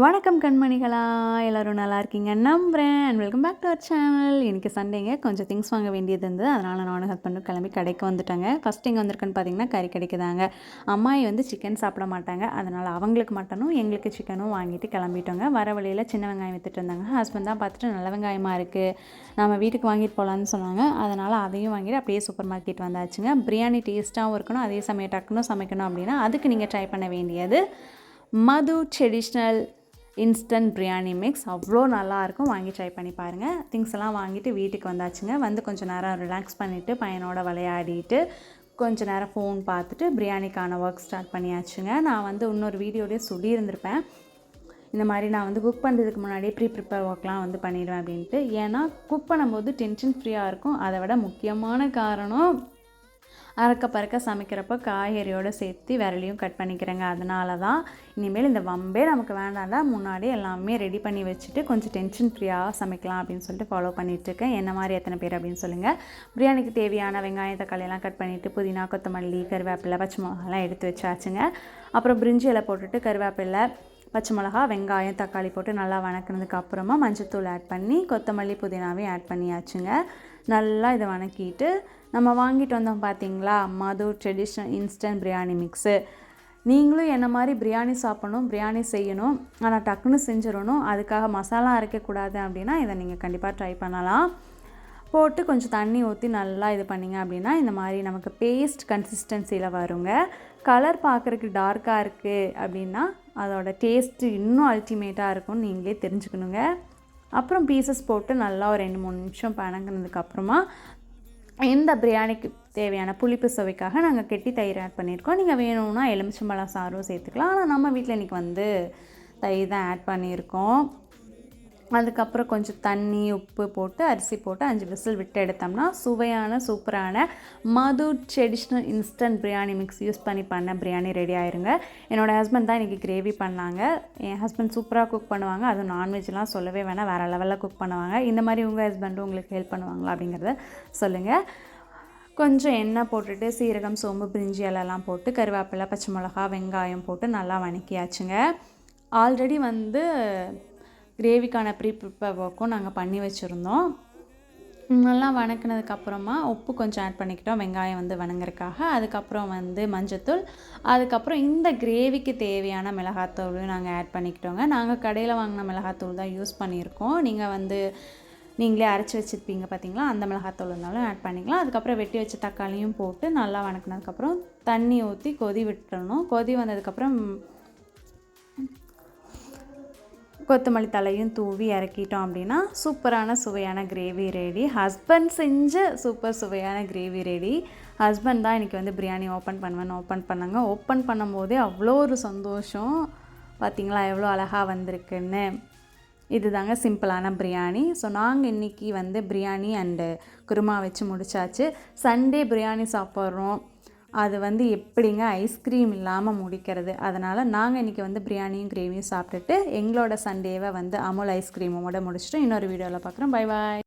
வணக்கம் கண்மணிகளா, எல்லோரும் நல்லா இருக்கீங்க நம்புகிறேன். And welcome back to our channel. இன்றைக்கி சண்டேங்க, கொஞ்சம் திங்ஸ் வாங்க வேண்டியது இருந்தது. அதனால் நானும் ஹஸ்பண்டும் கிளம்பி கடைக்கு வந்துட்டாங்க. ஃபஸ்ட் எங்கே வந்திருக்குன்னு பார்த்தீங்கன்னா கறி கடைக்கு தாங்க. அம்மாயி வந்து சிக்கன் சாப்பிட மாட்டாங்க, அதனால் அவங்களுக்கு மட்டனும் எங்களுக்கு சிக்கனும் வாங்கிட்டு கிளம்பிட்டோங்க. வர வழியில் சின்ன வெங்காயம் விற்றுட்டு இருந்தாங்க. ஹஸ்பண்ட் தான் பார்த்துட்டு நல்ல வெங்காயமாக இருக்குது, நம்ம வீட்டுக்கு வாங்கிட்டு போகலான்னு சொன்னாங்க. அதனால் அதையும் வாங்கிட்டு அப்படியே சூப்பர் மார்க்கெட் வந்தாச்சுங்க. பிரியாணி டேஸ்ட்டாகவும் இருக்கணும், அதே சமயம் டக்குன்னு சமைக்கணும் அப்படின்னா அதுக்கு நீங்கள் ட்ரை பண்ண வேண்டியது மது ட்ரெடிஷ்னல் இன்ஸ்டன்ட் பிரியாணி மிக்ஸ். அவ்வளோ நல்லாயிருக்கும், வாங்கி ட்ரை பண்ணி பாருங்கள். திங்ஸ் எல்லாம் வாங்கிட்டு வீட்டுக்கு வந்தாச்சுங்க. வந்து கொஞ்சம் நேரம் ரிலாக்ஸ் பண்ணிவிட்டு பையனோட விளையாடிட்டு கொஞ்சம் நேரம் ஃபோன் பார்த்துட்டு பிரியாணிக்கான ஒர்க் ஸ்டார்ட் பண்ணியாச்சுங்க. நான் வந்து இன்னொரு வீடியோடய சொல்லியிருந்திருப்பேன், இந்த மாதிரி நான் வந்து குக் பண்ணுறதுக்கு முன்னாடியே ப்ரிப்பேர் ஒர்க்லாம் வந்து பண்ணிடுவேன் அப்படின்ட்டு. ஏன்னா குக் பண்ணும்போது டென்ஷன் ஃப்ரீயாக இருக்கும். அதை விட முக்கியமான காரணம், அறக்க பறக்க சமைக்கிறப்போ காய்கறியோடு சேர்த்து விரலையும் கட் பண்ணிக்கிறேங்க. அதனால தான் இனிமேல் இந்த வம்பே நமக்கு வேண்டாம்டா, முன்னாடி எல்லாமே ரெடி பண்ணி வச்சுட்டு கொஞ்சம் டென்ஷன் ஃப்ரீயாக சமைக்கலாம் அப்படின்னு சொல்லிட்டு ஃபாலோ பண்ணிகிட்ருக்கேன். என்ன மாதிரி எத்தனை பேர் அப்படின்னு சொல்லுங்கள். பிரியாணிக்கு தேவையான வெங்காயம் தக்காளியெல்லாம் கட் பண்ணிவிட்டு புதினா கொத்தமல்லி கருவேப்பிலை பச்சை மிளகாலாம் எடுத்து வச்சாச்சுங்க. அப்புறம் பிரிஞ்சி இலை போட்டுட்டு கருவேப்பிலை பச்சை மிளகா வெங்காயம் தக்காளி போட்டு நல்லா வணக்கினதுக்கு அப்புறமா மஞ்சத்தூள் ஆட் பண்ணி கொத்தமல்லி புதினாவையும் ஆட் பண்ணியாச்சுங்க. நல்லா இதை வணக்கிட்டு நம்ம வாங்கிட்டு வந்தோம் பார்த்தீங்களா, மது ட்ரெடிஷ்னல் இன்ஸ்டன்ட் பிரியாணி மிக்ஸு. நீங்களும் என்ன மாதிரி பிரியாணி சாப்பிடணும், பிரியாணி செய்யணும், ஆனால் டக்குன்னு செஞ்சிடணும், அதுக்காக மசாலா அரைக்கக்கூடாது அப்படின்னா இதை நீங்கள் கண்டிப்பாக ட்ரை பண்ணலாம். போட்டு கொஞ்சம் தண்ணி ஊற்றி நல்லா இது பண்ணிங்க அப்படின்னா இந்த மாதிரி நமக்கு பேஸ்ட் கன்சிஸ்டன்சியில் வருங்க. கலர் பார்க்குறதுக்கு டார்க்காக இருக்குது அப்படின்னா அதோட டேஸ்ட்டு இன்னும் அல்டிமேட்டாக இருக்கும்னு நீங்களே தெரிஞ்சுக்கணுங்க. அப்புறம் பீசஸ் போட்டு நல்லா ஒரு 2-3 நிமிஷம் பணங்கினதுக்கப்புறமா இந்த பிரியாணிக்கு தேவையான புளிப்பு சுவைக்காக நாங்கள் கெட்டி தயிர் ஆட் பண்ணியிருக்கோம். நீங்கள் வேணும்னா எலுமிச்சம்பழம் சாறும் சேர்த்துக்கலாம், ஆனால் நம்ம வீட்டில் இன்றைக்கி வந்து தயிர் தான் ஆட் பண்ணியிருக்கோம். அதுக்கப்புறம் கொஞ்சம் தண்ணி உப்பு போட்டு அரிசி போட்டு 5 விசில் விட்டு எடுத்தோம்னா சுவையான சூப்பரான Madhu traditional instant biryani mix use பண்ணி பண்ண பிரியாணி ரெடி ஆயிருங்க. என்னோடய ஹஸ்பண்ட் தான் இன்றைக்கி கிரேவி பண்ணாங்க. என் ஹஸ்பண்ட் சூப்பராக குக் பண்ணுவாங்க, அதுவும் நான்வெஜ்லாம் சொல்லவே வேணாம், வேறு லெவலில் குக் பண்ணுவாங்க. இந்த மாதிரி உங்கள் ஹஸ்பண்டும் உங்களுக்கு ஹெல்ப் பண்ணுவாங்களா அப்படிங்கிறத சொல்லுங்கள். கொஞ்சம் எண்ணெய் போட்டுட்டு சீரகம் சோம்பு பிரிஞ்சி இலைலாம் போட்டு கருவேப்பிலை பச்சை மிளகா வெங்காயம் போட்டு நல்லா வணக்கியாச்சுங்க. ஆல்ரெடி வந்து கிரேவிக்கான ப்ரிப்பேர் ஒர்க்கும் நாங்கள் பண்ணி வச்சுருந்தோம். நல்லா வணக்கினதுக்கப்புறமா உப்பு கொஞ்சம் ஆட் பண்ணிக்கிட்டோம், வெங்காயம் வந்து வணங்குறதுக்காக. அதுக்கப்புறம் வந்து மஞ்சத்தூள், அதுக்கப்புறம் இந்த கிரேவிக்கு தேவையான மிளகாத்தூளையும் நாங்கள் ஆட் பண்ணிக்கிட்டோங்க. நாங்கள் கடையில் வாங்கின மிளகாத்தூள் தான் யூஸ் பண்ணியிருக்கோம். நீங்கள் வந்து நீங்களே அரைச்சி வச்சுருப்பீங்க பார்த்தீங்களா, அந்த மிளகாத்தூள் இருந்தாலும் ஆட் பண்ணிக்கலாம். அதுக்கப்புறம் வெட்டி வச்ச தக்காளியும் போட்டு நல்லா வணக்கினதுக்கப்புறம் தண்ணி ஊற்றி கொதி விட்டுறணும். கொதி வந்ததுக்கப்புறம் கொத்தமல்லி தலையும் தூவி இறக்கிட்டோம் அப்படின்னா சூப்பரான சுவையான கிரேவி ரெடி. ஹஸ்பண்ட் செஞ்ச சூப்பர் சுவையான கிரேவி ரெடி. ஹஸ்பண்ட் தான் இன்றைக்கி வந்து பிரியாணி ஓப்பன் பண்ணாங்க. ஓப்பன் பண்ணும்போதே அவ்வளோ ஒரு சந்தோஷம். பார்த்திங்களா எவ்வளோ அழகாக வந்திருக்குன்னு. இது தாங்க சிம்பிளான பிரியாணி. ஸோ நாங்கள் இன்றைக்கி வந்து பிரியாணி அண்டு குருமா வச்சு முடித்தாச்சு. சண்டே பிரியாணி சாப்பிட்றோம், அது வந்து எப்படிங்க ஐஸ்கிரீம் இல்லாமல் முடிக்கிறது. அதனால் நாங்கள் இன்றைக்கி வந்து பிரியாணியும் கிரேவியும் சாப்பிட்டுட்டு எங்களோட சண்டேவை வந்து அமுல் ஐஸ்கிரீமோட முடிச்சுட்டு இன்னொரு வீடியோவில் பார்க்குறோம். Bye bye.